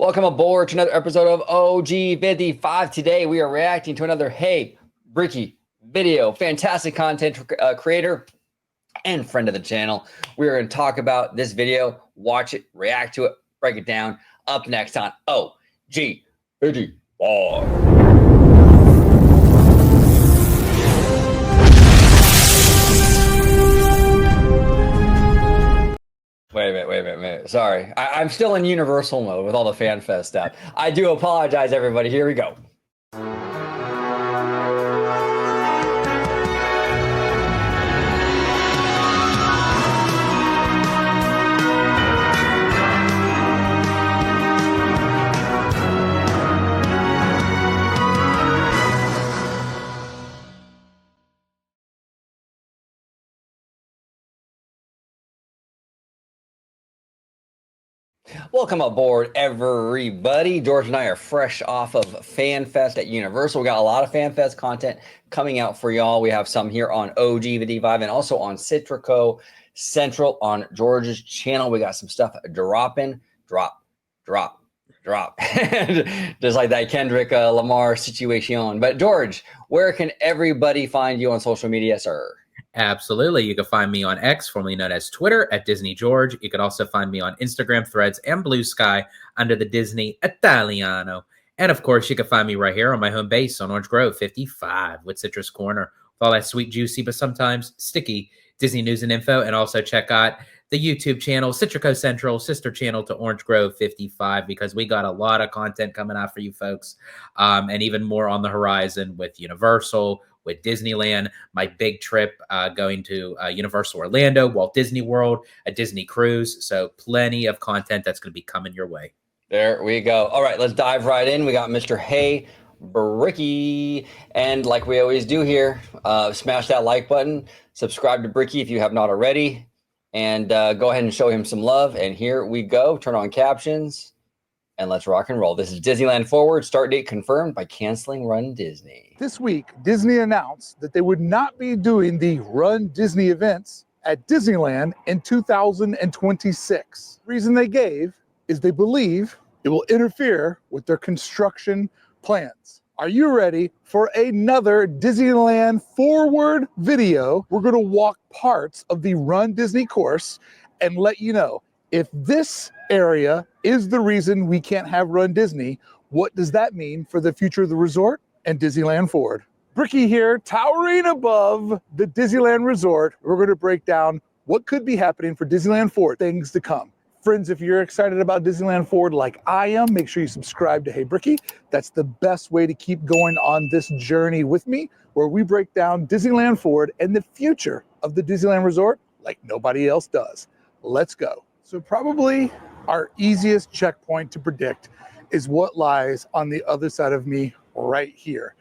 Welcome aboard to another episode of OG55. Today we are reacting to another Hey Bricky video. Fantastic content creator and friend of the channel. We are going to talk about this video, watch it, react to it, break it down. Up next on OG55. Wait a minute. Sorry. I'm still in Universal mode with all the FanFest stuff. I do apologize, everybody. Here we go. Welcome aboard, everybody. George and I are fresh off of FanFest at Universal. We got a lot of FanFest content coming out for y'all. We have some here on OG55 and also on Citrico Central on George's channel. We got some stuff dropping, drop. Just like that Kendrick Lamar situation. But George, where can everybody find you on social media, sir? Absolutely. You can find me on X, formerly known as Twitter, at Disney George. You can also find me on Instagram, Threads, and Blue Sky under the Disney Italiano. And of course, you can find me right here on my home base on Orange Grove 55 with Citrus Corner, with all that sweet, juicy, but sometimes sticky Disney news and info. And also check out the YouTube channel, Citrico Central, sister channel to Orange Grove 55, because we got a lot of content coming out for you folks, and even more on the horizon with Universal, with Disneyland, my big trip going to Universal Orlando, Walt Disney World, a Disney cruise. So plenty of content that's going to be coming your way. There we go. All right, let's dive right in. We got Mr. Hey Bricky. And like we always do here, smash that like button, subscribe to Bricky if you have not already, and go ahead and show him some love. And here we go. Turn on captions. And let's rock and roll. This is Disneyland Forward. Start date confirmed by canceling Run Disney. This week, Disney announced that they would not be doing the Run Disney events at Disneyland in 2026. The reason they gave is they believe it will interfere with their construction plans. Are you ready for another Disneyland Forward video? We're going to walk parts of the Run Disney course and let you know if this area is the reason we can't have Run Disney. What does that mean for the future of the resort and Disneyland Forward? Bricky here, towering above the Disneyland Resort. We're going to break down what could be happening for Disneyland Forward, things to come. Friends, if you're excited about Disneyland Forward like I am, make sure you subscribe to Hey Bricky. That's the best way to keep going on this journey with me, where we break down Disneyland Forward and the future of the Disneyland Resort like nobody else does. Let's go. So probably our easiest checkpoint to predict is what lies on the other side of me right here.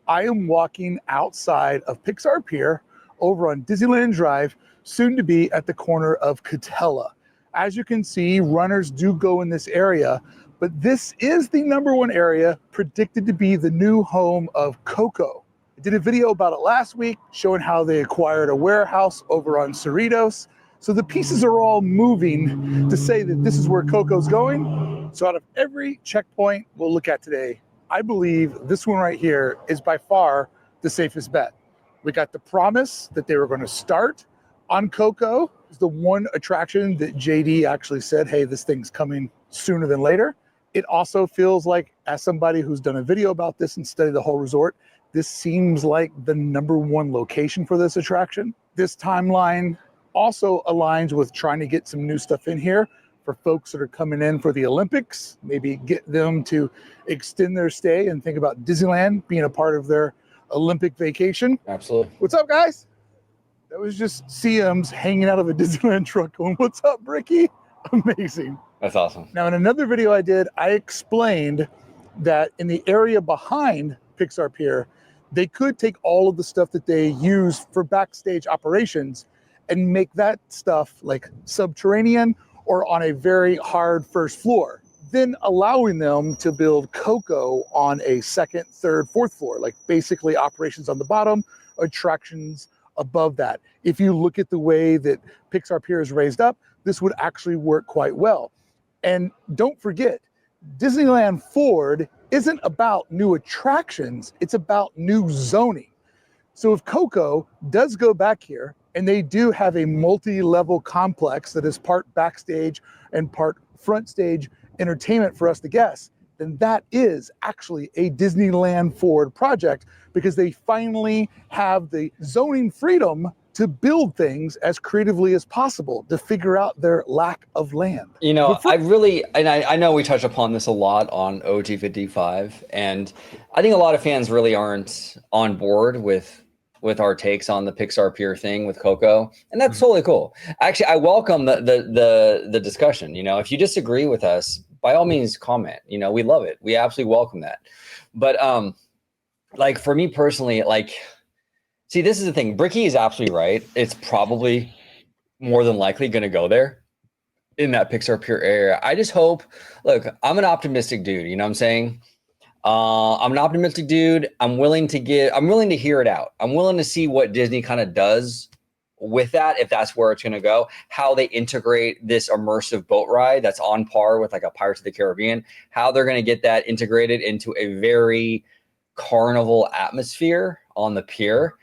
I am walking outside of Pixar Pier over on Disneyland Drive, soon to be at the corner of Catella. As you can see, runners do go in this area, but this is the #1 area predicted to be the new home of Coco. I did a video about it last week, showing how they acquired a warehouse over on Cerritos. So the pieces are all moving to say that this is where Coco's going. So out of every checkpoint we'll look at today, I believe this one right here is by far the safest bet. We got the promise that they were going to start on Coco. It's the one attraction that JD actually said, hey, this thing's coming sooner than later. It also feels like, as somebody who's done a video about this and studied the whole resort, this seems like the #1 location for this attraction. This timeline also aligns with trying to get some new stuff in here for folks that are coming in for the Olympics, maybe get them to extend their stay and think about Disneyland being a part of their Olympic vacation. Absolutely. What's up, guys? That was just CMs hanging out of a Disneyland truck going, what's up, Bricky? Amazing. That's awesome. Now, in another video I did, I explained that in the area behind Pixar Pier, they could take all of the stuff that they use for backstage operations and make that stuff like subterranean or on a very hard first floor, then allowing them to build Coco on a second, third, fourth floor, like basically operations on the bottom, attractions above that. If you look at the way that Pixar Pier is raised up, this would actually work quite well. And don't forget, Disneyland Forward isn't about new attractions, it's about new zoning. So if Coco does go back here, and they do have a multi-level complex that is part backstage and part front stage entertainment for us to guess, then that is actually a Disneyland Forward project, because they finally have the zoning freedom to build things as creatively as possible to figure out their lack of land. You know, I know we touch upon this a lot on OG55, and I think a lot of fans really aren't on board with our takes on the Pixar Pier thing with Coco, and that's totally cool. Actually, I welcome the discussion. You know, if you disagree with us, by all means, comment. You know, we love it. We absolutely welcome that. But like for me personally, like, see, this is the thing. Bricky is absolutely right. It's probably more than likely going to go there in that Pixar Pier area. I just hope. Look, I'm an optimistic dude. You know what I'm saying? I'm an optimistic dude. I'm willing to hear it out. I'm willing to see what Disney kind of does with that, if that's where it's going to go, how they integrate this immersive boat ride that's on par with like a Pirates of the Caribbean, how they're going to get that integrated into a very carnival atmosphere on the pier.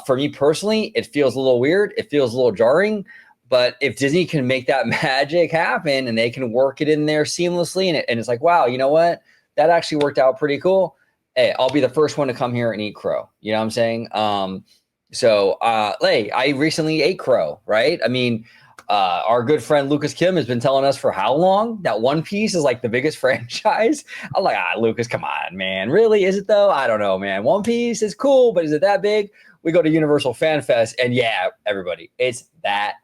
For me personally, it feels a little weird. It feels a little jarring. But if Disney can make that magic happen and they can work it in there seamlessly, and it's like, wow, you know what? That actually worked out pretty cool. Hey, I'll be the first one to come here and eat crow. You know what I'm saying? I recently ate crow, right? I mean, our good friend Lucas Kim has been telling us for how long that One Piece is like the biggest franchise. I'm like, Lucas, come on, man. Really? Is it though? I don't know, man. One Piece is cool, but is it that big? We go to Universal Fan Fest, and yeah, everybody, it's that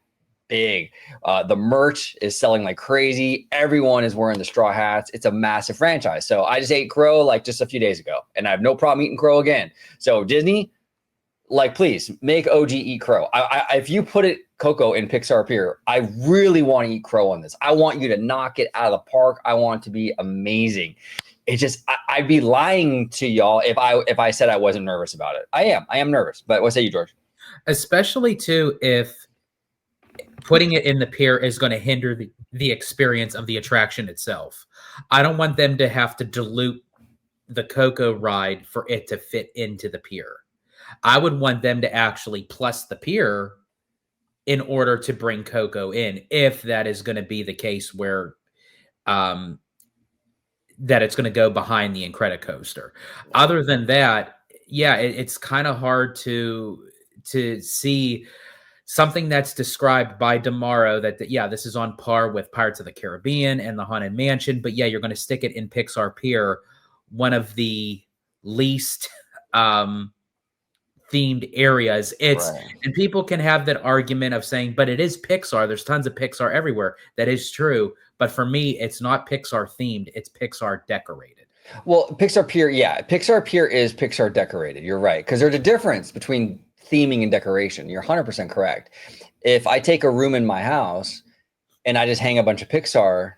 big. The merch is selling like crazy. Everyone is wearing the straw hats. It's a massive franchise. So I just ate crow like just a few days ago, and I have no problem eating crow again. So Disney, like, please make OG eat crow. If you put it Coco in Pixar Pier, I really want to eat crow on this. I want you to knock it out of the park. I want it to be amazing. It's just I'd be lying to y'all if I said I wasn't nervous about it. I am nervous. But what say you, George? Especially too if putting it in the pier is going to hinder the experience of the attraction itself. I don't want them to have to dilute the Coco ride for it to fit into the pier. I would want them to actually plus the pier in order to bring Coco in, if that is going to be the case where that it's going to go behind the Incredicoaster. Other than that, yeah, it's kind of hard to see something that's described by Damaro that yeah, this is on par with Pirates of the Caribbean and the Haunted Mansion, but yeah, you're going to stick it in Pixar Pier, one of the least themed areas. It's right. And people can have that argument of saying, but it is Pixar. There's tons of Pixar everywhere. That is true. But for me, it's not Pixar themed. It's Pixar decorated. Well, Pixar Pier, yeah. Pixar Pier is Pixar decorated. You're right. Because there's a difference between theming and decoration. You're 100% correct. If I take a room in my house and I just hang a bunch of Pixar,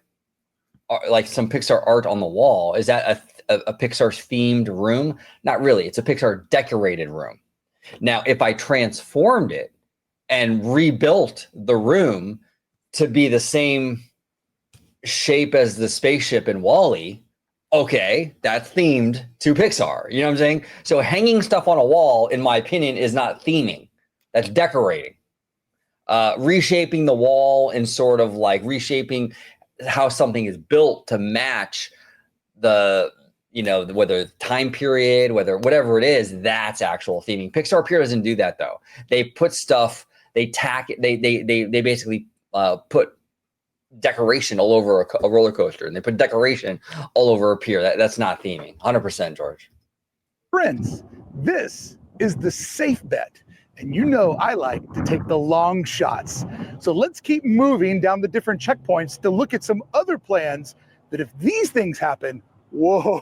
like some Pixar art on the wall, is that a Pixar themed room? Not really. It's a Pixar decorated room. Now, if I transformed it and rebuilt the room to be the same shape as the spaceship in WALL-E, okay, that's themed to Pixar. You know what I'm saying? So hanging stuff on a wall, in my opinion, is not theming. That's decorating. Reshaping the wall and sort of like reshaping how something is built to match the, you know, whether time period, whatever it is, that's actual theming. Pixar Pier doesn't do that though. They put stuff, they tack it, they basically put decoration all over a roller coaster, and they put decoration all over a pier. That's not theming. 100%, George. Friends, this is the safe bet. And you know I like to take the long shots. So let's keep moving down the different checkpoints to look at some other plans that if these things happen, whoa,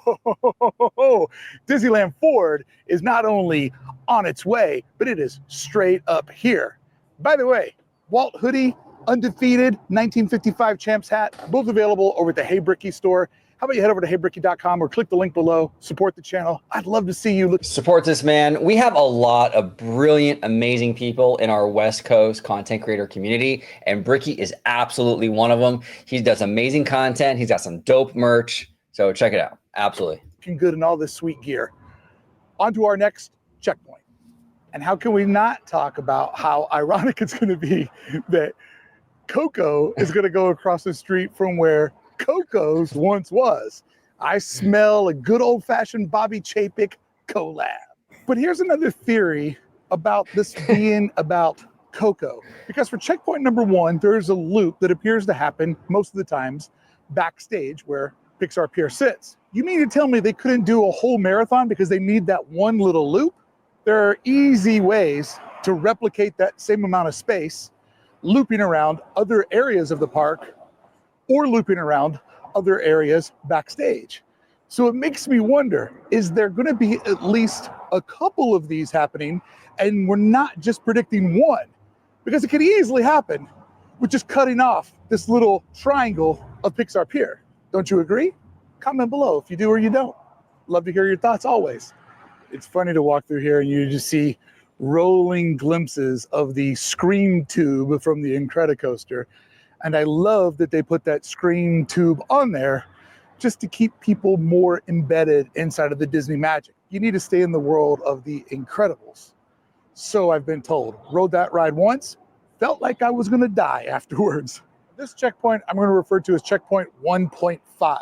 Disneyland Forward is not only on its way, but it is straight up here. By the way, Walt hoodie, undefeated 1955 champs hat, both available over at the Hey Bricky store. how about you head over to heybricky.com or click the link below, support the channel. I'd love to see you. Support this man. We have a lot of brilliant, amazing people in our West Coast content creator community, and Bricky is absolutely one of them. He does amazing content. He's got some dope merch, so check it out. Absolutely. Looking good in all this sweet gear. On to our next checkpoint. And how can we not talk about how ironic it's going to be that Coco is going to go across the street from where Coco's once was. I smell a good old-fashioned Bobby Chapek collab. But here's another theory about this being about Coco. Because for checkpoint number 1, there's a loop that appears to happen most of the times backstage where Pixar Pier sits. You mean to tell me they couldn't do a whole marathon because they need that one little loop? There are easy ways to replicate that same amount of space, looping around other areas of the park or looping around other areas backstage. So it makes me wonder, is there going to be at least a couple of these happening and we're not just predicting one? Because it could easily happen with just cutting off this little triangle of Pixar Pier. Don't you agree? Comment below if you do or you don't. Love to hear your thoughts always. It's funny to walk through here and you just see rolling glimpses of the scream tube from the Incredicoaster. And I love that they put that screen tube on there just to keep people more embedded inside of the Disney magic. You need to stay in the world of the Incredibles. So I've been told. Rode that ride once, felt like I was going to die afterwards. This checkpoint I'm going to refer to as checkpoint 1.5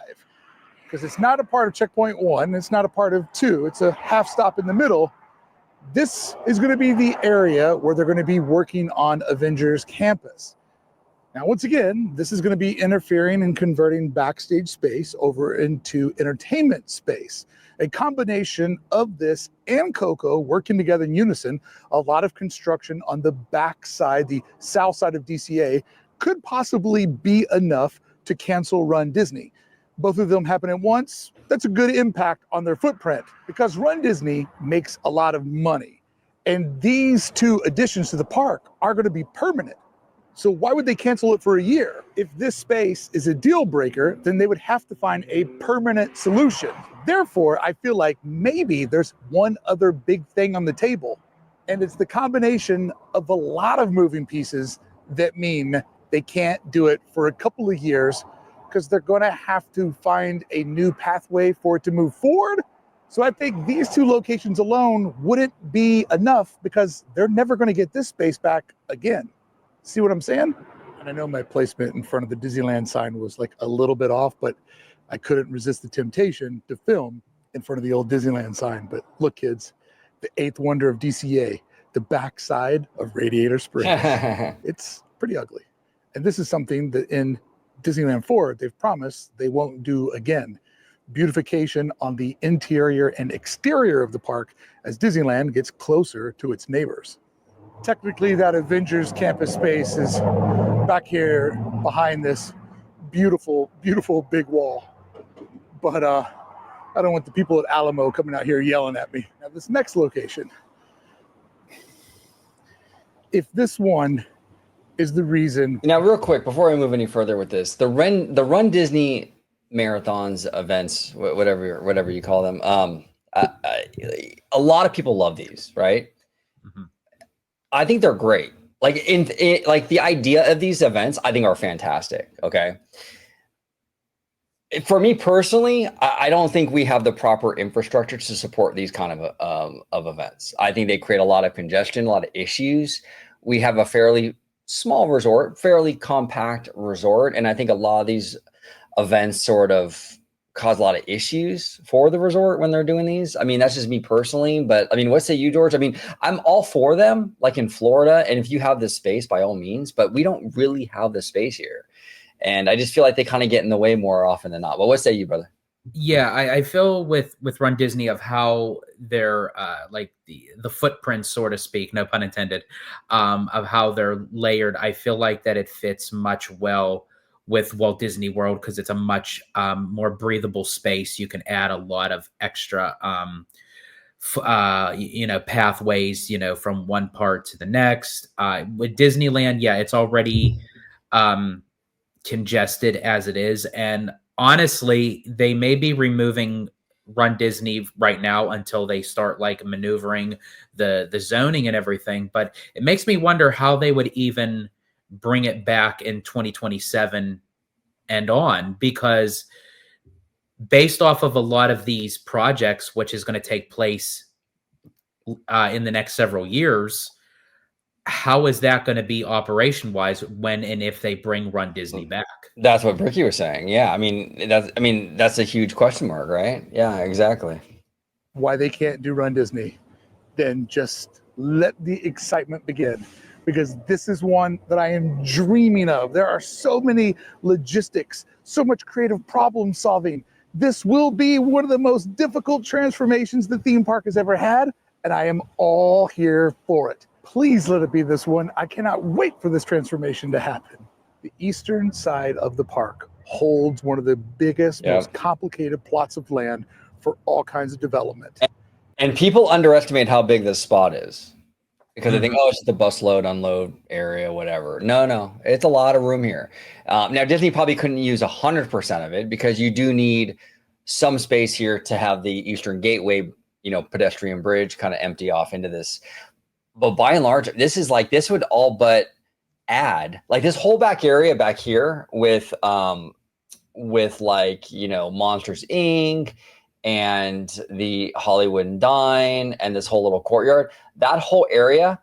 because it's not a part of checkpoint 1, it's not a part of 2, it's a half stop in the middle. This is going to be the area where they're going to be working on Avengers Campus. Now, once again, this is going to be interfering and converting backstage space over into entertainment space. A combination of this and Coco working together in unison, a lot of construction on the back side, the south side of DCA, could possibly be enough to cancel Run Disney. Both of them happen at once. That's a good impact on their footprint because Run Disney makes a lot of money. And these two additions to the park are going to be permanent. So why would they cancel it for a year? If this space is a deal breaker, then they would have to find a permanent solution. Therefore, I feel like maybe there's one other big thing on the table, and it's the combination of a lot of moving pieces that mean they can't do it for a couple of years because they're going to have to find a new pathway for it to move forward. So I think these two locations alone wouldn't be enough because they're never going to get this space back again. See what I'm saying? And I know my placement in front of the Disneyland sign was like a little bit off, but I couldn't resist the temptation to film in front of the old Disneyland sign. But look, kids, the eighth wonder of DCA, the backside of Radiator Springs. It's pretty ugly. And this is something that in Disneyland Forward, they've promised they won't do again. Beautification on the interior and exterior of the park as Disneyland gets closer to its neighbors. Technically, that Avengers Campus space is back here behind this beautiful, beautiful big wall. But I don't want the people at Alamo coming out here yelling at me. Now, this next location, if this one is the reason. Now, real quick, before I move any further with this, the Run Disney marathons, events, whatever you call them, a lot of people love these, right? Mm-hmm. I think they're great. Like like the idea of these events, I think are fantastic. Okay. For me personally, I don't think we have the proper infrastructure to support these kind of events. I think they create a lot of congestion, a lot of issues. We have a fairly small resort, fairly compact resort, and I think a lot of these events sort of cause a lot of issues for the resort when they're doing these. I mean, that's just me personally, but I mean, what say you, George? I mean, I'm all for them, like in Florida, and if you have the space, by all means, but we don't really have the space here. And I just feel like they kind of get in the way more often than not. But what say you, brother? Yeah, I feel with Run Disney of how they're like the footprint, so to speak, no pun intended, of how they're layered. I feel like that it fits much well with Walt Disney World because it's a much more breathable space. You can add a lot of extra, pathways, from one part to the next. With Disneyland, yeah, it's already congested as it is. And honestly, they may be removing Run Disney right now until they start like maneuvering the zoning and everything. But it makes me wonder how they would even bring it back in 2027 and on, because based off of a lot of these projects, which is going to take place in the next several years, how is that going to be operation wise when and if they bring Run Disney back? That's what Bricky was saying. Yeah, I mean that's a huge question mark, right? Yeah, exactly. Why they can't do Run Disney? Then just let the excitement begin, because this is one that I am dreaming of. There are so many logistics, so much creative problem solving. This will be one of the most difficult transformations the theme park has ever had, and I am all here for it. Please let it be this one. I cannot wait for this transformation to happen. The eastern side of the park holds one of the biggest, most complicated plots of land for all kinds of development. And people underestimate how big this spot is because they think, oh, it's just the bus load, unload area, whatever. No, it's a lot of room here. Now, Disney probably couldn't use 100% of it because you do need some space here to have the Eastern Gateway, pedestrian bridge kind of empty off into this. But by and large, this would all but add like this whole back area back here with like, Monsters Inc. and the Hollywood and Dine and this whole little courtyard. That whole area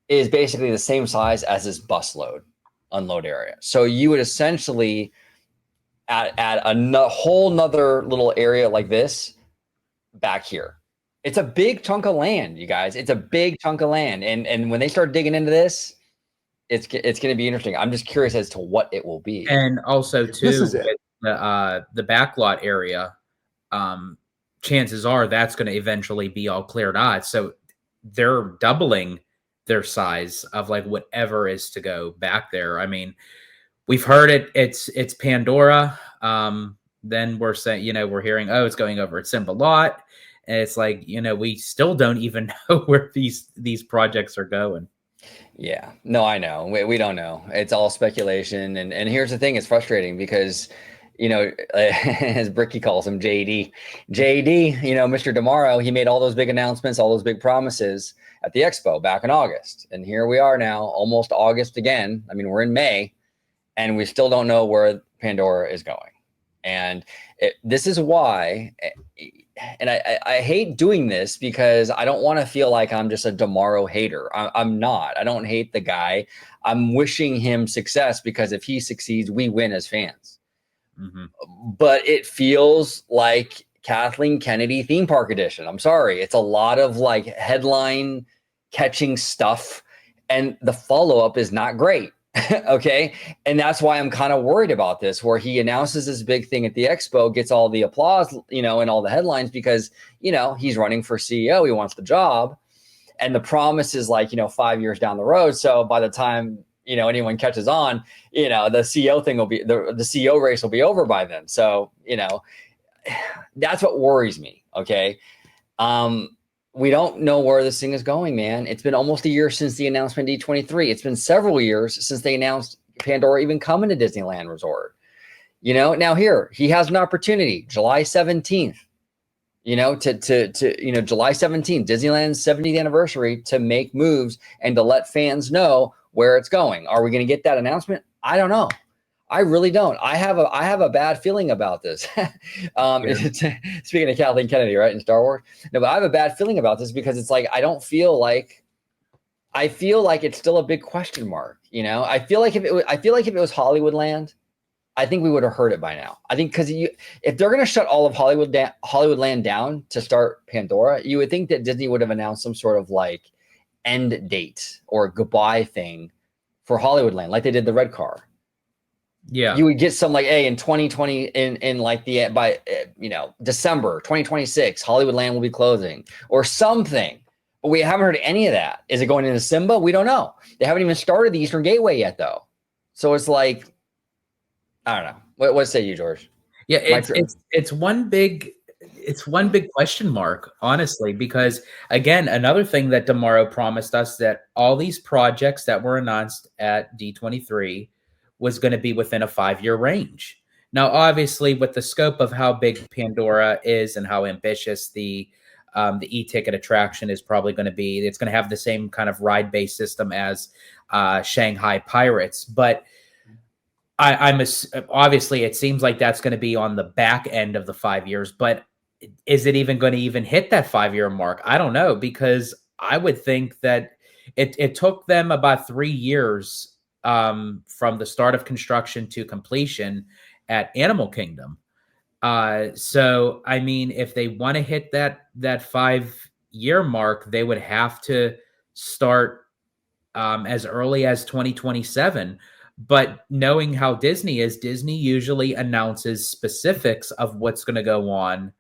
is basically the same size as this bus load unload area. So you would essentially add a whole nother little area like this back here. It's a big chunk of land, you guys. It's a big chunk of land. And when they start digging into this, it's going to be interesting. I'm just curious as to what it will be. And also, too, with the backlot area, chances are that's going to eventually be all cleared out. So they're doubling their size of like whatever is to go back there. I mean, we've heard it's Pandora. Then we're saying, we're hearing, oh, it's going over at Simba Lot. And it's like, we still don't even know where these projects are going. Yeah, no, I know. We don't know. It's all speculation. And here's the thing. It's frustrating because, as Bricky calls him, JD, Mr. Tomorrow, he made all those big announcements, all those big promises at the expo back in August. And here we are now, almost August again. I mean, we're in May and we still don't know where Pandora is going. And this is why, and I hate doing this because I don't want to feel like I'm just a Tomorrow hater. I'm not. I don't hate the guy. I'm wishing him success because if he succeeds, we win as fans. Mm-hmm. But it feels like Kathleen Kennedy theme park edition. I'm sorry. It's a lot of like headline catching stuff and the follow-up is not great. Okay. And that's why I'm kind of worried about this, where he announces this big thing at the expo, gets all the applause, and all the headlines because, he's running for CEO. He wants the job. And the promise is like, 5 years down the road. So by the time, anyone catches on, the CEO thing will be the CEO race will be over by then. So, that's what worries me. Okay. We don't know where this thing is going, man. It's been almost a year since the announcement D23. It's been several years since they announced Pandora even coming to Disneyland Resort. Now here he has an opportunity, July 17th, to July 17th, Disneyland's 70th anniversary, to make moves and to let fans know where it's going. Are we going to get that announcement? I don't know. I really don't. I have a bad feeling about this. Speaking of Kathleen Kennedy, right, in Star Wars. No, but I have a bad feeling about this because it's like I feel like it's still a big question mark. I feel like if it was Hollywoodland, I think we would have heard it by now. I think because if they're going to shut all of Hollywoodland down to start Pandora, you would think that Disney would have announced some sort of like end date or goodbye thing for Hollywoodland, like they did the red car. Yeah, you would get some like, hey, in 2020, in like by December 2026, Hollywoodland will be closing or something. But we haven't heard any of that. Is it going into Simba? We don't know. They haven't even started the Eastern Gateway yet, though. So it's like, I don't know. What say you, George? Yeah, it's one big question mark, honestly, because again, another thing that Tomorrow promised us, that all these projects that were announced at D23 was going to be within a 5-year range. Now, obviously, with the scope of how big Pandora is and how ambitious the e-ticket attraction is probably going to be, it's going to have the same kind of ride-based system as Shanghai Pirates. But obviously, it seems like that's going to be on the back end of the 5 years. But is it even going to even hit that 5-year mark? I don't know, because I would think that it took them about 3 years from the start of construction to completion at Animal Kingdom. So I mean, if they want to hit that 5-year mark, they would have to start as early as 2027. But knowing how Disney is, Disney usually announces specifics of what's going to go on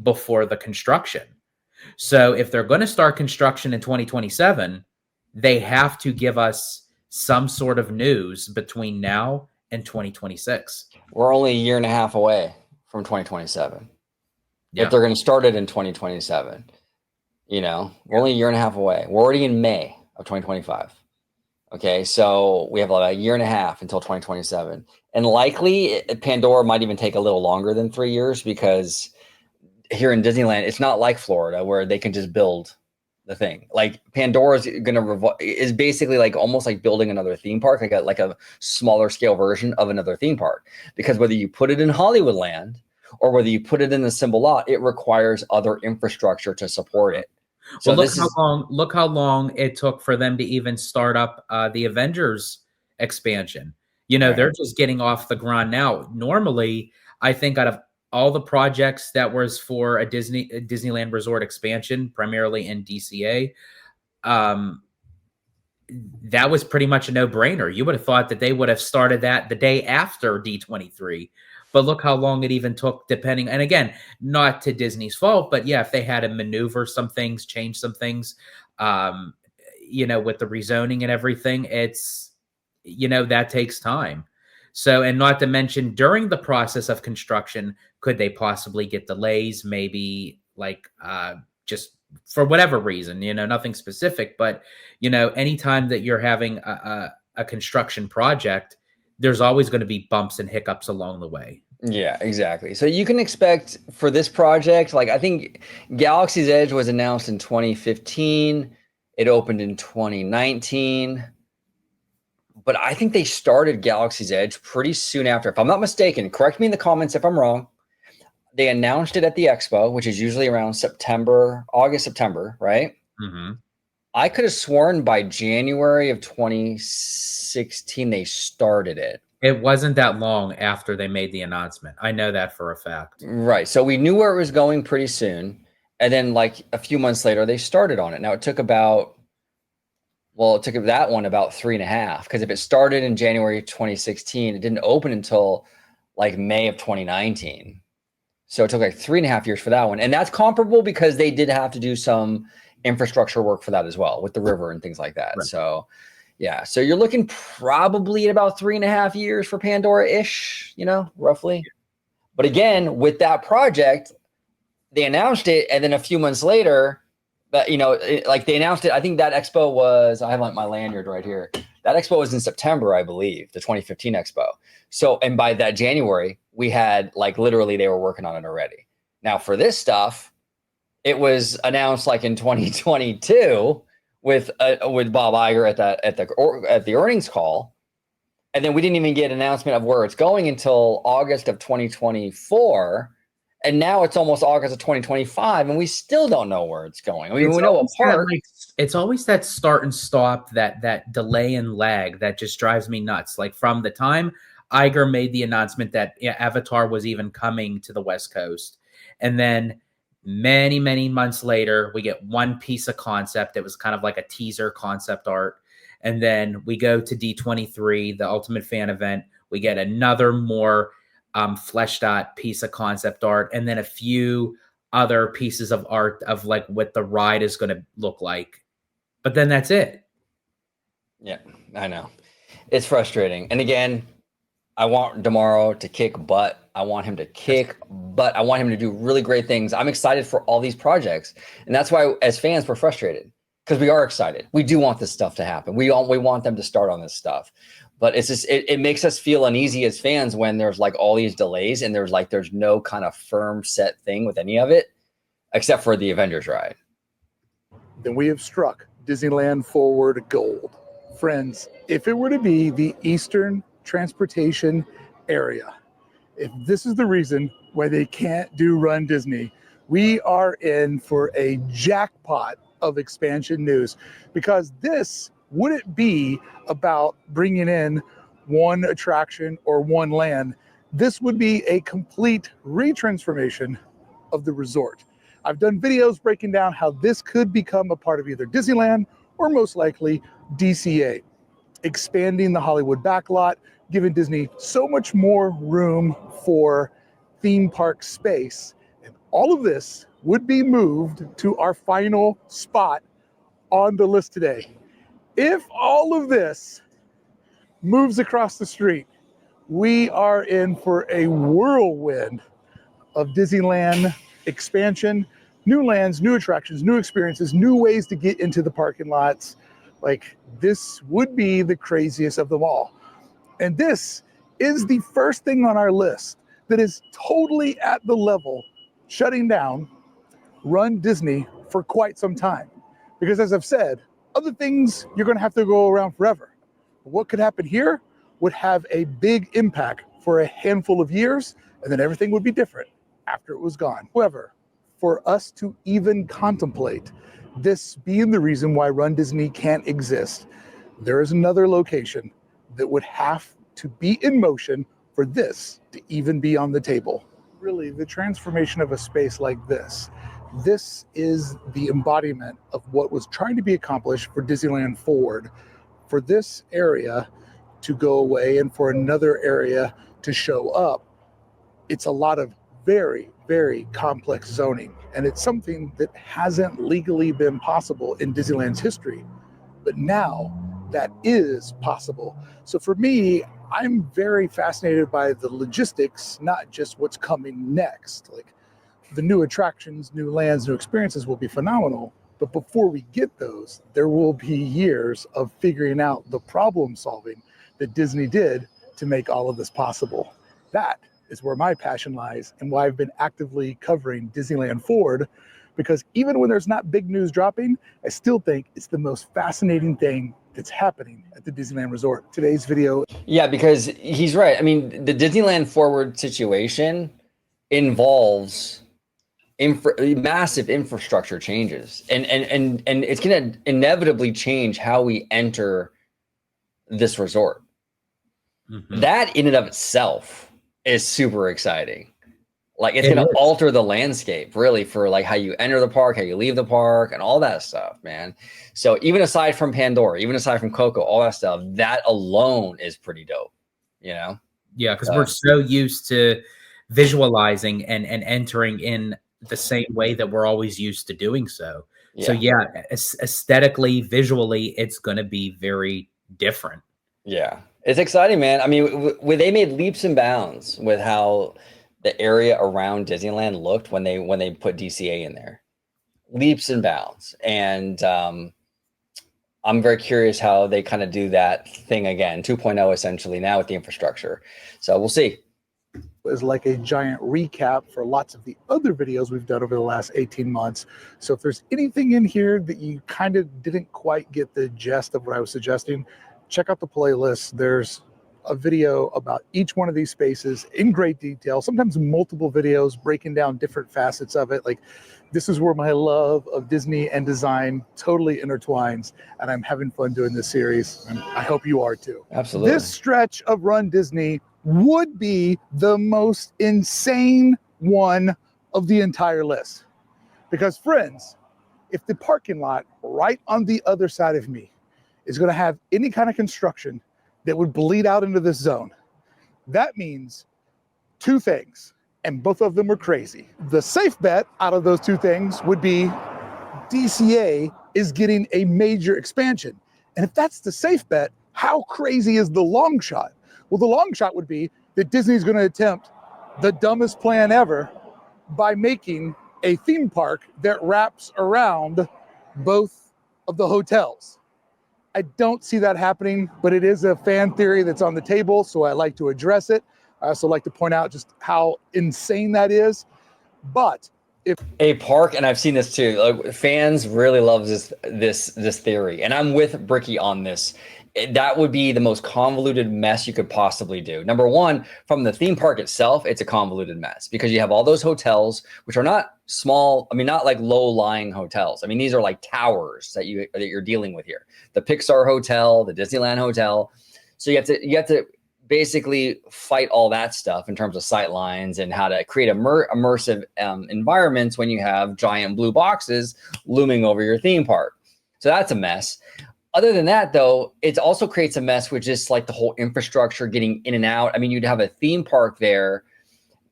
before the construction. So if they're going to start construction in 2027, they have to give us some sort of news between now and 2026. We're only a year and a half away from 2027. Yeah. If they're going to start it in 2027, you know, we're only a year and a half away. We're already in May of 2025. Okay, so we have like a year and a half until 2027. And likely Pandora might even take a little longer than 3 years, because here in Disneyland, it's not like Florida where they can just build the thing. Like Pandora is basically like almost like building another theme park, like a smaller scale version of another theme park. Because whether you put it in Hollywoodland or whether you put it in the Symbol Lot, it requires other infrastructure to support it. So well, look how long it took for them to even start up the Avengers expansion. You know, they're just getting off the ground now. Normally, I think out of all the projects that was for a Disneyland Resort expansion, primarily in DCA, that was pretty much a no-brainer. You would have thought that they would have started that the day after D23. But look how long it even took, depending. And again, not to Disney's fault, but yeah, if they had to maneuver some things, change some things, you know, with the rezoning and everything, it's, you know, that takes time. So, and not to mention during the process of construction, could they possibly get delays? Maybe like just for whatever reason, you know, nothing specific, but, you know, anytime that you're having a construction project, there's always going to be bumps and hiccups along the way. Yeah, exactly. So you can expect for this project, like I think Galaxy's Edge was announced in 2015. It opened in 2019. But I think they started Galaxy's Edge pretty soon after. If I'm not mistaken, correct me in the comments if I'm wrong. They announced it at the expo, which is usually around August, September, right? Mm-hmm. I could have sworn by January of 2016, they started it. It wasn't that long after they made the announcement. I know that for a fact. Right. So we knew where it was going pretty soon. And then like a few months later, they started on it. Now it took that one about 3.5, because if it started in January 2016, it didn't open until like May of 2019. So it took like 3.5 years for that one. And that's comparable because they did have to do some infrastructure work for that as well with the river and things like that. Right. So yeah, so you're looking probably at about 3.5 years for Pandora-ish, you know, roughly. But again, with that project, they announced it, and then a few months later, that, you know, like they announced it. I think that expo was, I have like my lanyard right here. That expo was in September, I believe, the 2015 expo. So, and by that January, we had like literally they were working on it already. Now for this stuff, it was announced like in 2022 with Bob Iger at the earnings call, and then we didn't even get an announcement of where it's going until August of 2024. And now it's almost August of 2025, and we still don't know where it's going. I mean, we know a part. It's always that start and stop, that delay and lag that just drives me nuts. Like from the time Iger made the announcement that Avatar was even coming to the West Coast, and then many, many months later, we get one piece of concept. It was kind of like a teaser concept art. And then we go to D23, the Ultimate Fan event. We get another more fleshed out piece of concept art, and then a few other pieces of art of like what the ride is going to look like. But then that's it. Yeah, I know. It's frustrating. And again, I want Tomorrow to kick butt. I want him to kick butt. I want him to do really great things. I'm excited for all these projects. And that's why as fans, we're frustrated, because we are excited. We do want this stuff to happen. We want them to start on this stuff. But it's just it makes us feel uneasy as fans when there's like all these delays and there's no kind of firm set thing with any of it, except for the Avengers ride. Then we have struck Disneyland Forward gold. Friends, if it were to be the Eastern Transportation Area, if this is the reason why they can't do Run Disney, we are in for a jackpot of expansion news, because this wouldn't be about bringing in one attraction or one land. This would be a complete retransformation of the resort. I've done videos breaking down how this could become a part of either Disneyland or most likely DCA, expanding the Hollywood backlot, giving Disney so much more room for theme park space. And all of this would be moved to our final spot on the list today. If all of this moves across the street, we are in for a whirlwind of Disneyland expansion, new lands, new attractions, new experiences, new ways to get into the parking lots. Like, this would be the craziest of them all. And this is the first thing on our list that is totally at the level shutting down Run Disney for quite some time. Because as I've said, other things you're going to have to go around forever. What could happen here would have a big impact for a handful of years, and then everything would be different after it was gone. However, for us to even contemplate this being the reason why Run Disney can't exist, there is another location that would have to be in motion for this to even be on the table. Really, the transformation of a space like this is the embodiment of what was trying to be accomplished for Disneyland Forward. For this area to go away and for another area to show up, it's a lot of very, very complex zoning. And it's something that hasn't legally been possible in Disneyland's history. But now that is possible. So for me, I'm very fascinated by the logistics, not just what's coming next. Like, the new attractions, new lands, new experiences will be phenomenal. But before we get those, there will be years of figuring out the problem solving that Disney did to make all of this possible. That is where my passion lies and why I've been actively covering Disneyland Forward, because even when there's not big news dropping, I still think it's the most fascinating thing that's happening at the Disneyland Resort. Today's video. Yeah, because he's right. I mean, the Disneyland Forward situation involves massive infrastructure changes, and it's going to inevitably change how we enter this resort. Mm-hmm. That in and of itself is super exciting. Like, it's going to alter the landscape, really, for like how you enter the park, how you leave the park, and all that stuff, man. So even aside from Pandora, even aside from Coco, all that stuff, that alone is pretty dope, you know? Yeah, because we're so used to visualizing and entering in the same way that we're always used to doing so. Yeah. So yeah, aesthetically, visually, it's going to be very different. Yeah, it's exciting, man. I mean, they made leaps and bounds with how the area around Disneyland looked when they put DCA in there. Leaps and bounds. And I'm very curious how they kind of do that thing again, 2.0 essentially now with the infrastructure. So we'll see. Is like a giant recap for lots of the other videos we've done over the last 18 months. So if there's anything in here that you kind of didn't quite get the gist of what I was suggesting, check out the playlist. There's a video about each one of these spaces in great detail, sometimes multiple videos breaking down different facets of it. Like, this is where my love of Disney and design totally intertwines, and I'm having fun doing this series, and I hope you are too. Absolutely. This stretch of Run Disney would be the most insane one of the entire list. Because friends, if the parking lot right on the other side of me is going to have any kind of construction that would bleed out into this zone, that means two things, and both of them are crazy. The safe bet out of those two things would be DCA is getting a major expansion. And if that's the safe bet, how crazy is the long shot? Well, the long shot would be that Disney's going to attempt the dumbest plan ever by making a theme park that wraps around both of the hotels. I don't see that happening, but it is a fan theory that's on the table, so I like to address it. I also like to point out just how insane that is. But if a park, and I've seen this too, like, fans really love this theory, and I'm with Bricky on this. That would be the most convoluted mess you could possibly do. Number one, from the theme park itself, it's a convoluted mess because you have all those hotels, which are not small. I mean, not like low-lying hotels. I mean, these are like towers that you're dealing with here. The Pixar hotel, the Disneyland hotel. So you have to basically fight all that stuff in terms of sight lines and how to create immersive environments when you have giant blue boxes looming over your theme park. So that's a mess. Other than that, though, it also creates a mess with just like the whole infrastructure getting in and out. I mean, you'd have a theme park there,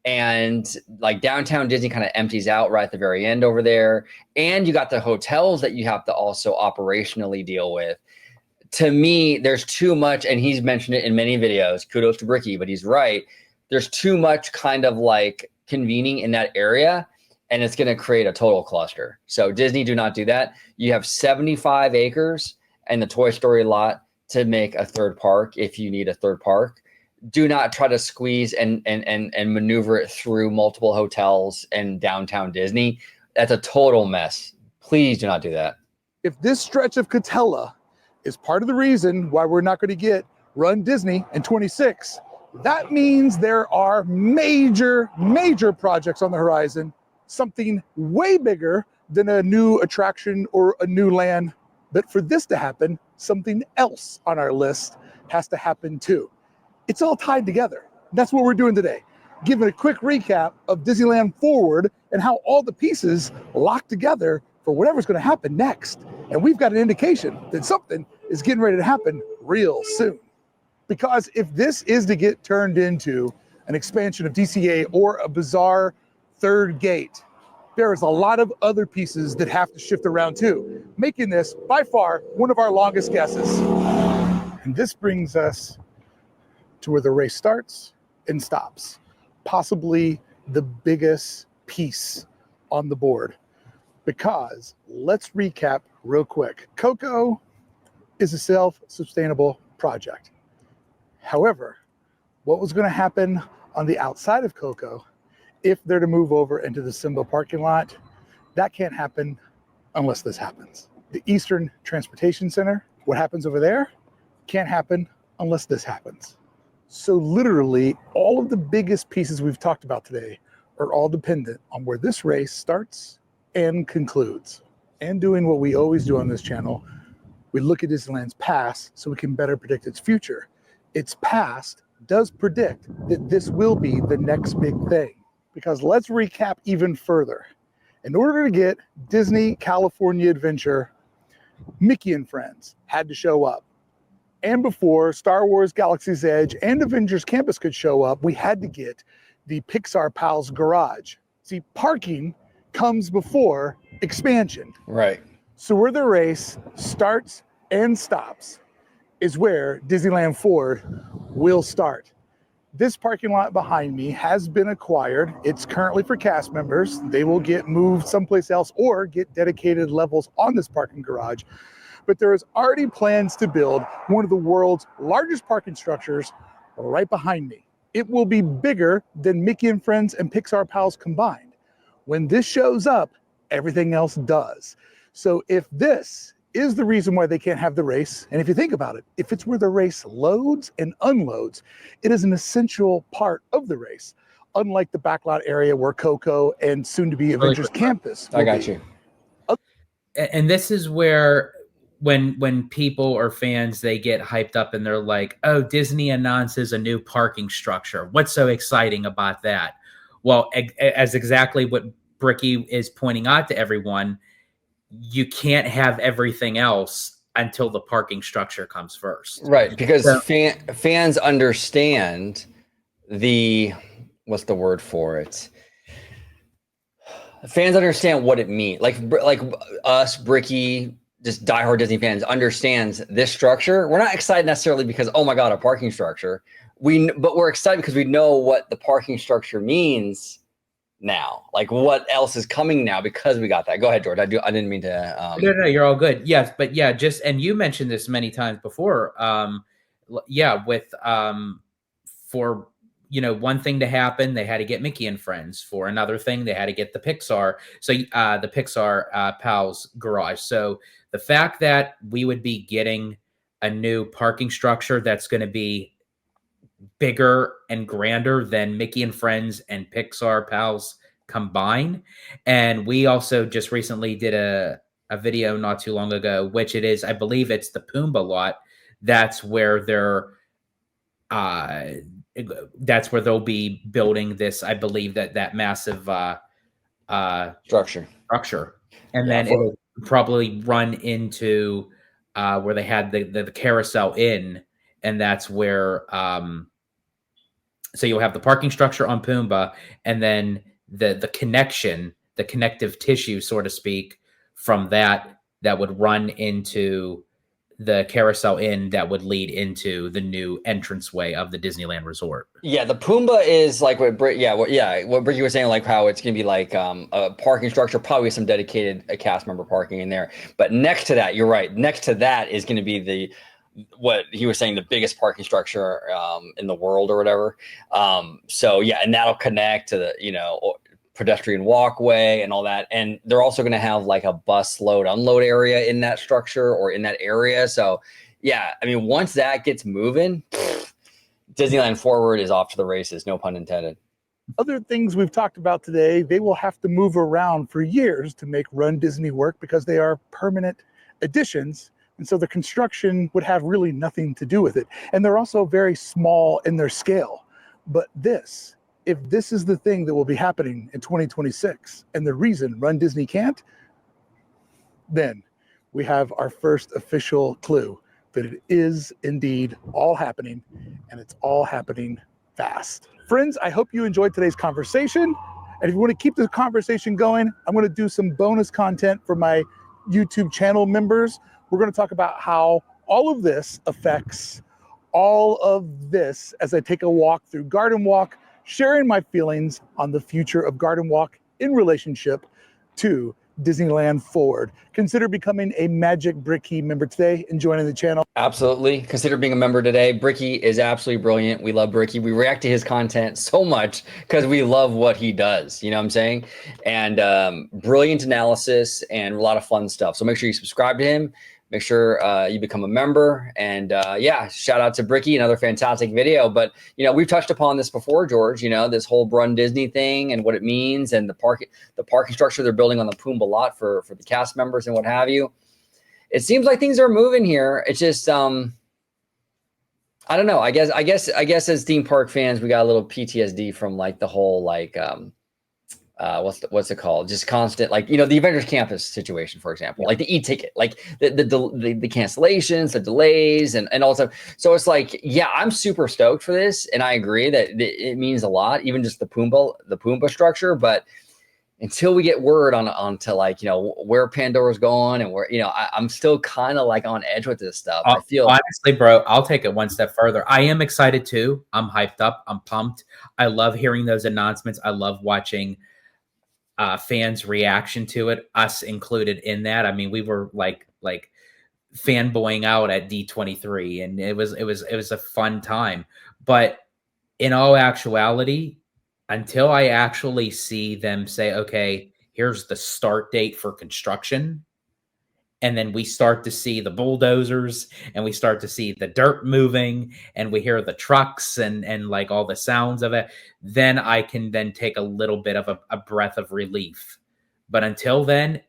and like downtown Disney kind of empties out right at the very end over there. And you got the hotels that you have to also operationally deal with. To me, there's too much, and he's mentioned it in many videos. Kudos to Bricky, but he's right. There's too much kind of like convening in that area, and it's going to create a total cluster. So Disney, do not do that. You have 75 acres and the Toy Story lot to make a third park if you need a third park. Do not try to squeeze and maneuver it through multiple hotels and downtown Disney. That's a total mess. Please do not do that. If this stretch of Catella is part of the reason why we're not going to get Run Disney in 26, that means there are major projects on the horizon, something way bigger than a new attraction or a new land. But for this to happen, something else on our list has to happen too. It's all tied together. That's what we're doing today. Giving a quick recap of Disneyland Forward and how all the pieces lock together for whatever's going to happen next. And we've got an indication that something is getting ready to happen real soon. Because if this is to get turned into an expansion of DCA or a bizarre third gate, there is a lot of other pieces that have to shift around too, making this by far one of our longest guesses. And this brings us to where the race starts and stops, possibly the biggest piece on the board. Because let's recap real quick. Coco is a self-sustainable project. However, what was going to happen on the outside of Coco if they're to move over into the Simba parking lot? That can't happen unless this happens. The Eastern Transportation Center, what happens over there, can't happen unless this happens. So literally, all of the biggest pieces we've talked about today are all dependent on where this race starts and concludes. And doing what we always do on this channel, we look at Disneyland's past so we can better predict its future. Its past does predict that this will be the next big thing. Because let's recap even further. In order to get Disney California Adventure, Mickey and Friends had to show up. And before Star Wars Galaxy's Edge and Avengers Campus could show up, we had to get the Pixar Pals garage. See, parking comes before expansion. Right. So where the race starts and stops is where Disneyland Forward will start. This parking lot behind me has been acquired. It's currently for cast members. They will get moved someplace else or get dedicated levels on this parking garage. But there is already plans to build one of the world's largest parking structures right behind me. It will be bigger than Mickey and Friends and Pixar Pals combined. When this shows up, everything else does. So if this is the reason why they can't have the race, and if you think about it, if it's where the race loads and unloads, it is an essential part of the race, unlike the backlot area where Coco and soon-to-be Avengers Campus will I got be. you. And this is where when people or fans, they get hyped up and they're like, oh, Disney announces a new parking structure. What's so exciting about that? Well, as exactly what Bricky is pointing out to everyone, you can't have everything else until the parking structure comes first. Right, because So- fans understand what's the word for it? Fans understand what it means. Like us, Bricky, just diehard Disney fans understands this structure. We're not excited necessarily because, oh my God, a parking structure. But we're excited because we know what the parking structure means now? Like, what else is coming now because we got that? Go ahead, George. I didn't mean to. No, you're all good. Yes, but yeah, just and you mentioned this many times before. Yeah, with for one thing to happen, they had to get Mickey and Friends. For another thing, they had to get the Pixar. So the Pixar Pals Garage. So the fact that we would be getting a new parking structure that's going to be bigger and grander than Mickey and Friends and Pixar Pals combined. And we also just recently did a video not too long ago, which it is, I believe it's the Pumbaa lot. That's where they'll be building this. I believe that massive Structure. And then it'll probably run into where they had the carousel in, and that's where so you'll have the parking structure on Pumbaa, and then the connection, the connective tissue, so to speak, from that would run into the carousel in that would lead into the new entranceway of the Disneyland Resort. Yeah, the Pumbaa is like what what Bricky was saying, like how it's gonna be like a parking structure, probably with some dedicated cast member parking in there. But next to that, you're right. Next to that is gonna be what he was saying, the biggest parking structure in the world or whatever. So yeah, and that'll connect to the pedestrian walkway and all that. And they're also going to have like a bus load unload area in that structure or in that area. So yeah, I mean, once that gets moving, Disneyland Forward is off to the races, no pun intended. Other things we've talked about today, they will have to move around for years to make Run Disney work because they are permanent additions. And so the construction would have really nothing to do with it. And they're also very small in their scale. But if this is the thing that will be happening in 2026, and the reason Run Disney can't, then we have our first official clue that it is indeed all happening, and it's all happening fast. Friends, I hope you enjoyed today's conversation. And if you want to keep the conversation going, I'm going to do some bonus content for my YouTube channel members. We're going to talk about how all of this affects all of this as I take a walk through Garden Walk, sharing my feelings on the future of Garden Walk in relationship to Disneyland Forward. Consider becoming a Magic Bricky member today and joining the channel. Absolutely. Consider being a member today. Bricky is absolutely brilliant. We love Bricky. We react to his content so much because we love what he does. You know what I'm saying? And brilliant analysis and a lot of fun stuff. So make sure you subscribe to him. Make sure you become a member. And yeah, shout out to Bricky, another fantastic video. But, we've touched upon this before, George, this whole Run Disney thing and what it means and the parking structure they're building on the Pumbaa lot for the cast members and what have you. It seems like things are moving here. It's just, I don't know. I guess as theme park fans, we got a little PTSD from like the whole, like, what's it called? Just constant, like, the Avengers Campus situation, for example, like the e-ticket, like the cancellations, the delays and all that stuff. So it's like, yeah, I'm super stoked for this. And I agree that it means a lot, even just the Pumbaa structure. But until we get word onto like, where Pandora's going and where, I'm still kind of like on edge with this stuff. I feel honestly, bro, I'll take it one step further. I am excited too. I'm hyped up. I'm pumped. I love hearing those announcements. I love watching fans' reaction to it, us included in that. I mean, we were like fanboying out at D23, and it was a fun time. But in all actuality, until I actually see them say, okay, here's the start date for construction, and then we start to see the bulldozers and we start to see the dirt moving and we hear the trucks and like all the sounds of it, then I can then take a little bit of a breath of relief. But until then,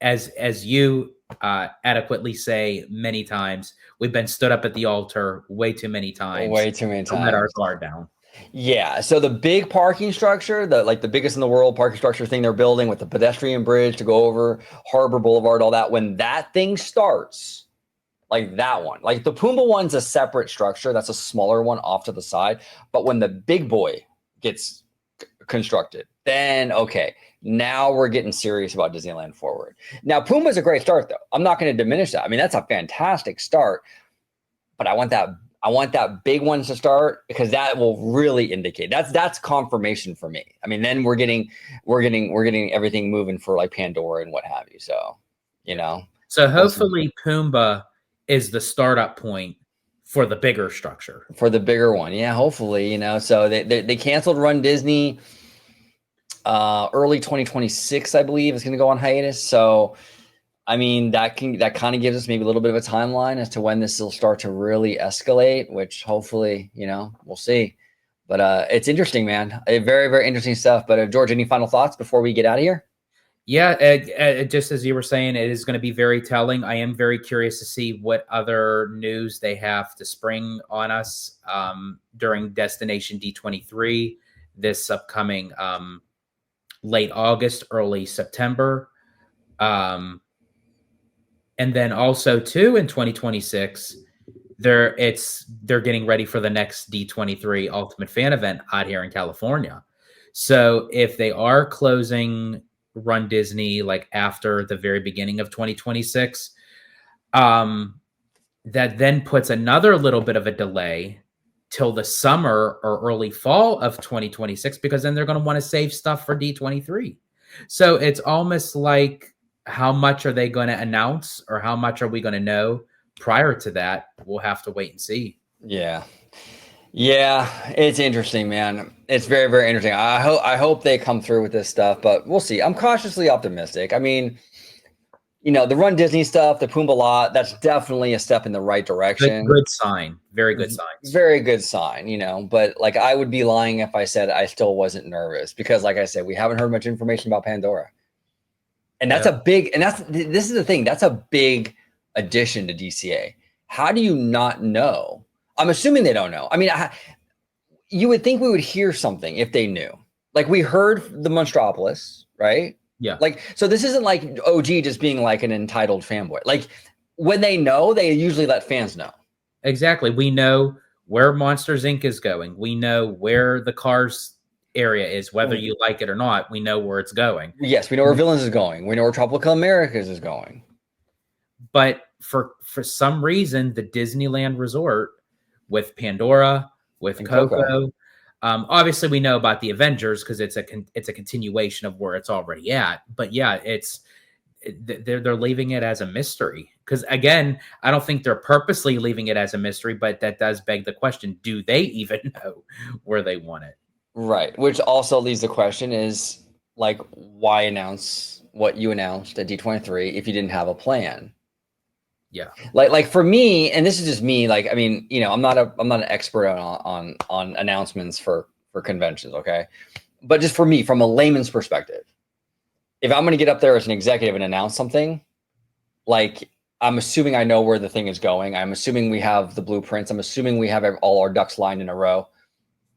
as you adequately say many times, we've been stood up at the altar way too many times. Way too many times. Let our guard down. Yeah, so the big parking structure, the biggest in the world parking structure thing they're building with the pedestrian bridge to go over Harbor Boulevard, all that, when that thing starts, like that one, like the Pumbaa one's a separate structure, that's a smaller one off to the side, but when the big boy gets constructed, then okay, now we're getting serious about Disneyland Forward. Now, Pumbaa's a great start, though. I'm not going to diminish that. I mean, that's a fantastic start, but I want that I want that big one to start because that will really indicate that's confirmation for me. I mean, then we're getting everything moving for like Pandora and what have you. So, you know. So hopefully Pumbaa is the startup point for the bigger structure. For the bigger one. Yeah, hopefully, you know. So they canceled Run Disney early 2026, I believe, is going to go on hiatus. So I mean, that kind of gives us maybe a little bit of a timeline as to when this will start to really escalate, which hopefully, you know, we'll see. But it's interesting, man. Very, very interesting stuff. But George, any final thoughts before we get out of here? Yeah, just as you were saying, it is going to be very telling. I am very curious to see what other news they have to spring on us during Destination D23 this upcoming late August, early September. And then also too in 2026, they're getting ready for the next D23 Ultimate Fan event out here in California. So if they are closing Run Disney like after the very beginning of 2026, that then puts another little bit of a delay till the summer or early fall of 2026, because then they're going to want to save stuff for D23. So it's almost like, how much are they going to announce, or how much are we going to know prior to that? We'll have to wait and see. Yeah. It's interesting, man. It's very, very interesting. I hope they come through with this stuff, but we'll see. I'm cautiously optimistic. I mean, you know, the Run Disney stuff, the Pumbaa lot, that's definitely a step in the right direction. Good sign. Very good signs. Very good sign, you know, but like I would be lying if I said I still wasn't nervous, because like I said, we haven't heard much information about Pandora. And that's this is the thing. That's a big addition to DCA. How do you not know? I'm assuming they don't know. I mean, you would think we would hear something if they knew. Like we heard the Monstropolis, right? Yeah. Like, so this isn't like OG just being like an entitled fanboy. Like when they know, they usually let fans know. Exactly. We know where Monsters Inc. is going. We know where the Cars area is, whether you like it or not. We know where it's going. Yes, we know where Villains is going. We know where Tropical Americas is going. But for some reason, the Disneyland Resort with Pandora, with Coco, obviously we know about the Avengers because it's a continuation of where it's already at. But yeah, they're leaving it as a mystery, because again, I don't think they're purposely leaving it as a mystery, but that does beg the question: do they even know where they want it? Right. Which also leaves the question is, like, why announce what you announced at D23 if you didn't have a plan? Yeah. Like for me, and this is just me, like, I mean, you know, I'm not an expert on announcements for conventions, okay? But just for me, from a layman's perspective, if I'm going to get up there as an executive and announce something, like, I'm assuming I know where the thing is going. I'm assuming we have the blueprints. I'm assuming we have all our ducks lined in a row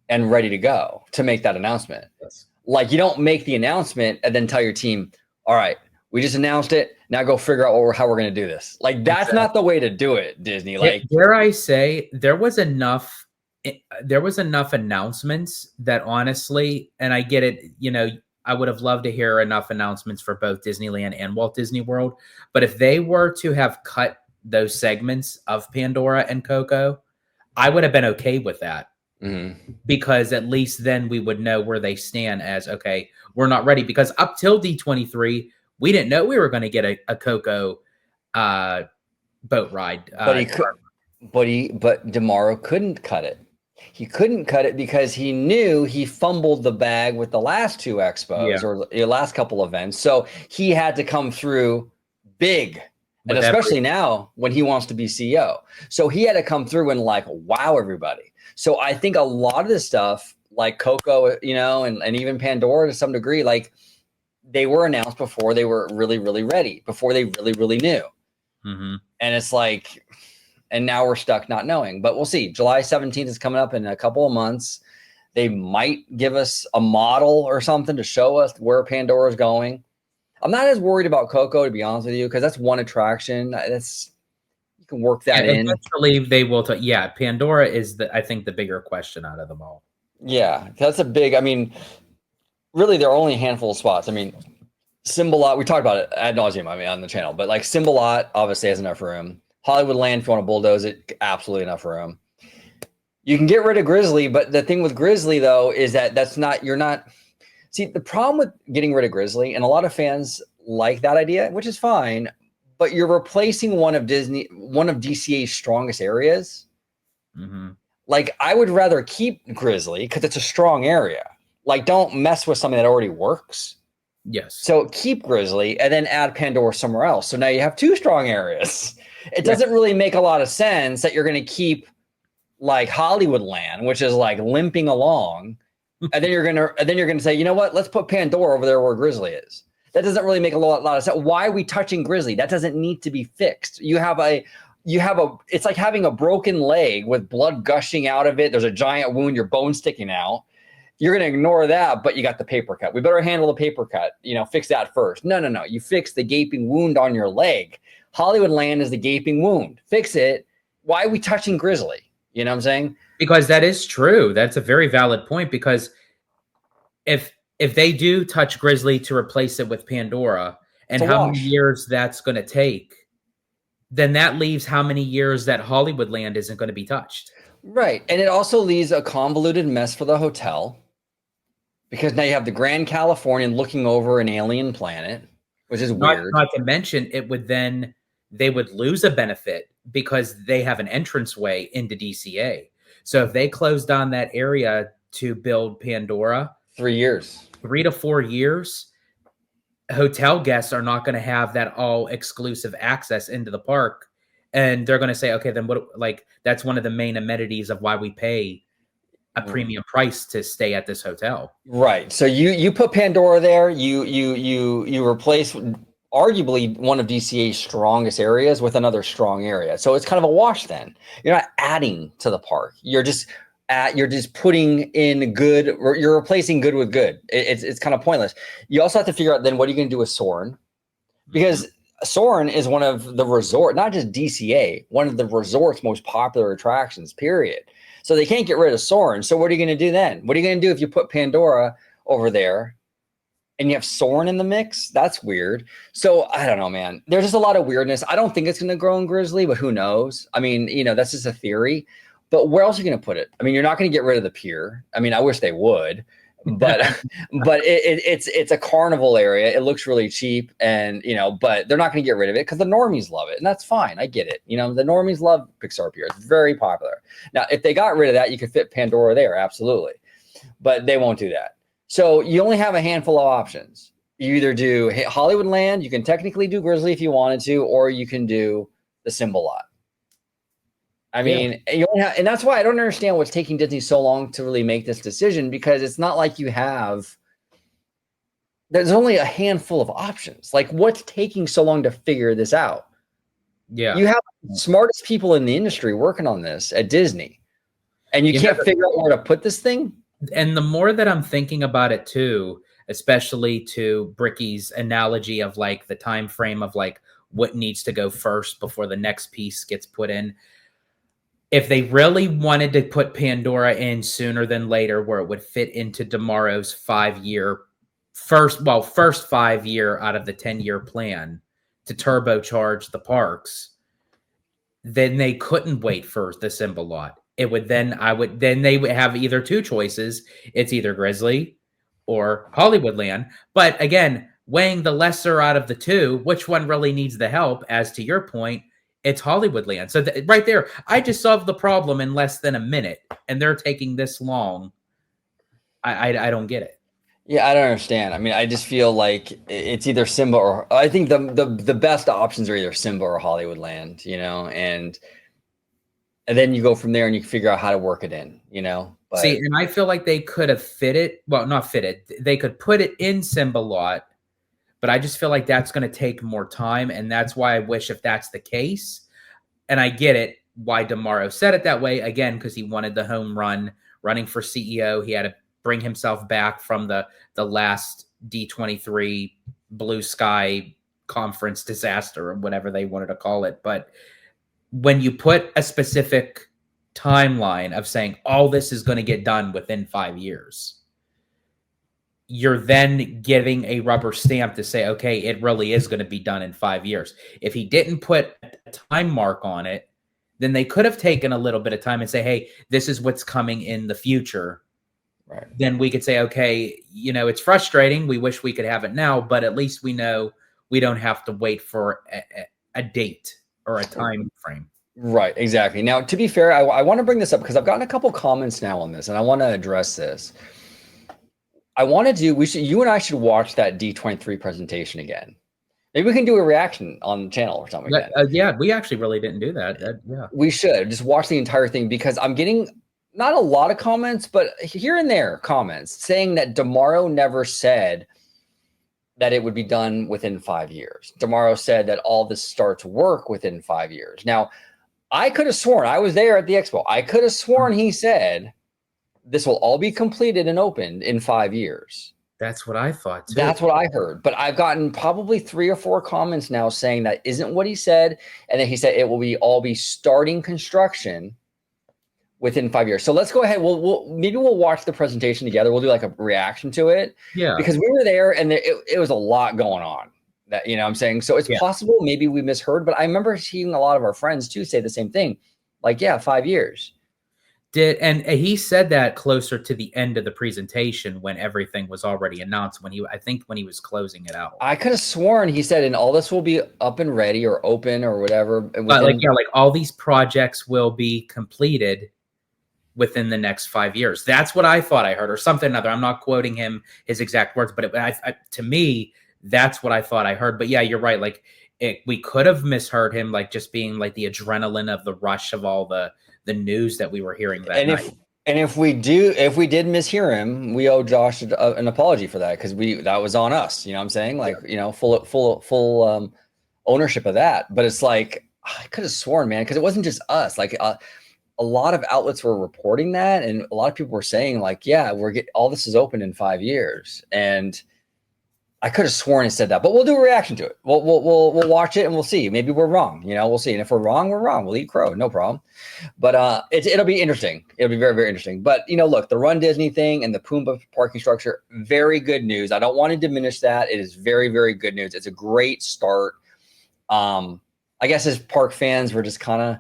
and ready to go to make that announcement. Yes. Like, you don't make the announcement and then tell your team, all right, we just announced it. Now go figure out how we're going to do this. Like, that's not the way to do it, Disney. Like, dare I say, there was enough announcements that honestly, and I get it, you know, I would have loved to hear enough announcements for both Disneyland and Walt Disney World. But if they were to have cut those segments of Pandora and Coco, I would have been okay with that. Mm-hmm. Because at least then we would know where they stand as, okay, we're not ready. Because up till D23, we didn't know we were going to get a Coco boat ride. But DeMauro couldn't cut it. He couldn't cut it because he knew he fumbled the bag with the last two expos or the last couple events. So he had to come through big. And especially now when he wants to be CEO. So he had to come through and like, wow, everybody. So I think a lot of this stuff, like Coco, you know, and even Pandora to some degree, like they were announced before they were really, really ready, before they really, really knew. Mm-hmm. And it's like, and now we're stuck not knowing. But we'll see. July 17th is coming up in a couple of months. They might give us a model or something to show us where Pandora is going. I'm not as worried about Coco, to be honest with you, because that's one attraction. You can work that in. Eventually, they will. Pandora is I think the bigger question out of them all. Yeah, that's a big. I mean, really, there are only a handful of spots. I mean, Symbolot. We talked about it ad nauseum. I mean, on the channel, but like Symbolot obviously has enough room. Hollywood Land, if you want to bulldoze it, absolutely enough room. You can get rid of Grizzly, but the thing with Grizzly though is that you're not. See, the problem with getting rid of Grizzly, and a lot of fans like that idea, which is fine, but you're replacing one of DCA's strongest areas. Mm-hmm. Like, I would rather keep Grizzly because it's a strong area. Like, don't mess with something that already works. Yes. So keep Grizzly and then add Pandora somewhere else. So now you have two strong areas. It doesn't really make a lot of sense that you're going to keep like Hollywood Land, which is like limping along, and then you're gonna say, you know what? Let's put Pandora over there where Grizzly is. That doesn't really make a lot of sense. Why are we touching Grizzly? That doesn't need to be fixed. It's like having a broken leg with blood gushing out of it. There's a giant wound, your bone sticking out. You're going to ignore that, but you got the paper cut. We better handle the paper cut. Fix that first. No. You fix the gaping wound on your leg. Hollywood Land is the gaping wound. Fix it. Why are we touching Grizzly? You know what I'm saying? Because that is true. That's a very valid point. Because if they do touch Grizzly to replace it with Pandora, and how many years that's going to take, then that leaves how many years that Hollywood Land isn't going to be touched. Right. And it also leaves a convoluted mess for the hotel, because now you have the Grand Californian looking over an alien planet, which is weird. Not to mention, they would lose a benefit because they have an entranceway into DCA. So if they close down that area to build Pandora, 3 years, 3 to 4 years, hotel guests are not going to have that all exclusive access into the park. And they're going to say, okay, then what? Like, that's one of the main amenities of why we pay a premium price to stay at this hotel. Right. So you put Pandora there. You replace arguably one of DCA's strongest areas with another strong area. So it's kind of a wash. Then you're not adding to the park. You're just putting in good. You're replacing good with good. It's kind of pointless. You also have to figure out then what are you going to do with Soarin', because Soarin' is one of the resort, not just DCA, one of the resort's most popular attractions, period. So they can't get rid of Soarin'. So what are you going to do then? What are you going to do if you put Pandora over there and you have Soarin' in the mix? That's weird. So I don't know, man. There's just a lot of weirdness. I don't think it's going to grow in Grizzly, but who knows? I mean, that's just a theory. But where else are you going to put it? I mean, you're not going to get rid of the Pier. I mean, I wish they would. But it's a carnival area. It looks really cheap, and but they're not going to get rid of it because the normies love it, and that's fine. I get it. The normies love Pixar Pier. It's very popular. Now, if they got rid of that, you could fit Pandora there, absolutely, but they won't do that. So you only have a handful of options. You either do Hollywood Land. You can technically do Grizzly if you wanted to, or you can do the Symbol Lot. I mean, and that's why I don't understand what's taking Disney so long to really make this decision, because it's not like there's only a handful of options. Like, what's taking so long to figure this out? Yeah. You have the smartest people in the industry working on this at Disney, and you can't figure out where to put this thing. And the more that I'm thinking about it too, especially to Bricky's analogy of like the time frame of like what needs to go first before the next piece gets put in. If they really wanted to put Pandora in sooner than later, where it would fit into tomorrow's 5-year first 5-year out of the 10-year plan to turbocharge the parks, then they couldn't wait for the Symbol Lot. They would have either two choices. It's either Grizzly or Hollywood Land. But again, weighing the lesser out of the two, which one really needs the help? As to your point, it's Hollywood Land. So right there, I just solved the problem in less than a minute, and they're taking this long. I don't get it. Yeah, I don't understand. I mean, I just feel like it's either Simba or I think the best options are either Simba or Hollywood Land, and then you go from there and you can figure out how to work it in, But see, and I feel like they could have not fit it. They could put it in Simba Lot. But I just feel like that's going to take more time, and that's why I wish if that's the case. And I get it, why DeMauro said it that way, again, because he wanted the home run, running for CEO. He had to bring himself back from the last D23 Blue Sky conference disaster, or whatever they wanted to call it. But when you put a specific timeline of saying all this is going to get done within 5 years, you're then giving a rubber stamp to say, okay, it really is going to be done in 5 years. If he didn't put a time mark on it, then they could have taken a little bit of time and say, hey, this is what's coming in the future. Right. Then we could say, okay, it's frustrating. We wish we could have it now, but at least we know we don't have to wait for a date or a time frame. Right, exactly. Now, to be fair, I want to bring this up because I've gotten a couple comments now on this, and I want to address this. You and I should watch that D23 presentation again. Maybe we can do a reaction on the channel or something like that. Yeah, we actually really didn't do that. Yeah. We should just watch the entire thing because I'm getting not a lot of comments, but here and there comments saying that Tomorrow never said that it would be done within 5 years. Tomorrow said that all this starts work within 5 years. Now, I could have sworn, I was there at the expo, I could have sworn he said this will all be completed and opened in 5 years. That's what I thought too. That's what I heard. But I've gotten probably 3 or 4 comments now saying that isn't what he said. And then he said it will all be starting construction within 5 years. So let's go ahead. Maybe we'll watch the presentation together. We'll do like a reaction to it. Yeah. Because we were there and it was a lot going on. That, what I'm saying? So it's possible maybe we misheard, but I remember seeing a lot of our friends too say the same thing. Like, yeah, 5 years. And he said that closer to the end of the presentation when everything was already announced, I think when he was closing it out. I could have sworn he said, and all this will be up and ready or open or whatever. Like all these projects will be completed within the next 5 years. That's what I thought I heard, or something other. I'm not quoting him his exact words, but to me, that's what I thought I heard. But yeah, you're right. Like we could have misheard him, like just being like the adrenaline of the rush of all the news that we were hearing that night. If we did mishear him, we owe Josh an apology for that because that was on us. You know what I'm saying? Like, full ownership of that. But it's like I could have sworn, man, because it wasn't just us. Like a lot of outlets were reporting that, and a lot of people were saying, like, yeah, all this is open in 5 years, and I could have sworn it said that, but we'll do a reaction to it. We'll watch it and we'll see. Maybe we're wrong. We'll see. And if we're wrong, we're wrong. We'll eat crow, no problem. But it'll be interesting. It'll be very, very interesting. But look, the Run Disney thing and the Pumbaa parking structure, very good news. I don't want to diminish that. It is very, very good news. It's a great start. I guess as park fans, we're just kind of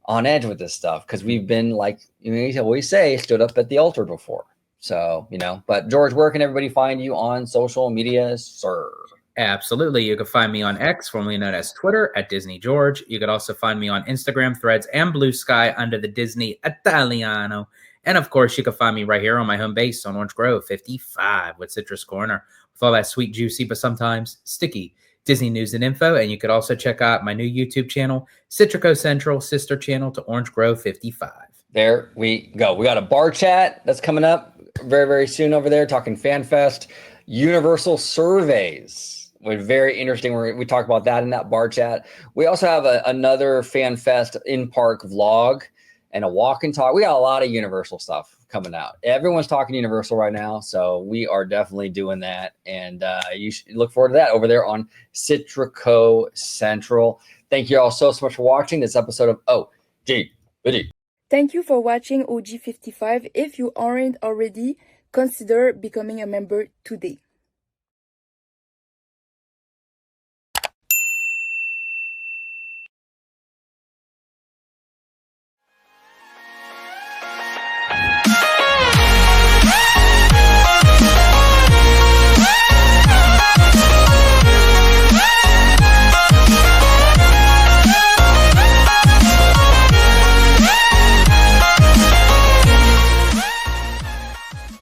on edge with this stuff because we've been like you always say, stood up at the altar before. So, but George, where can everybody find you on social media, sir? Absolutely. You can find me on X, formerly known as Twitter, at Disney George. You could also find me on Instagram, Threads, and Blue Sky under the Disney Italiano. And of course, you can find me right here on my home base on Orange Grove 55 with Citrus Corner with all that sweet, juicy, but sometimes sticky Disney news and info. And you could also check out my new YouTube channel, Citrico Central, sister channel to Orange Grove 55. There we go. We got a bar chat that's coming up very, very soon over there, talking FanFest, Universal surveys. We're very interesting. We talk about that in that bar chat. We also have another FanFest in-park vlog and a walk and talk. We got a lot of Universal stuff coming out. Everyone's talking Universal right now, so we are definitely doing that. And you should look forward to that over there on Citrico Central. Thank you all so much for watching this episode of OG Goody. Thank you for watching OG55. If you aren't already, consider becoming a member today.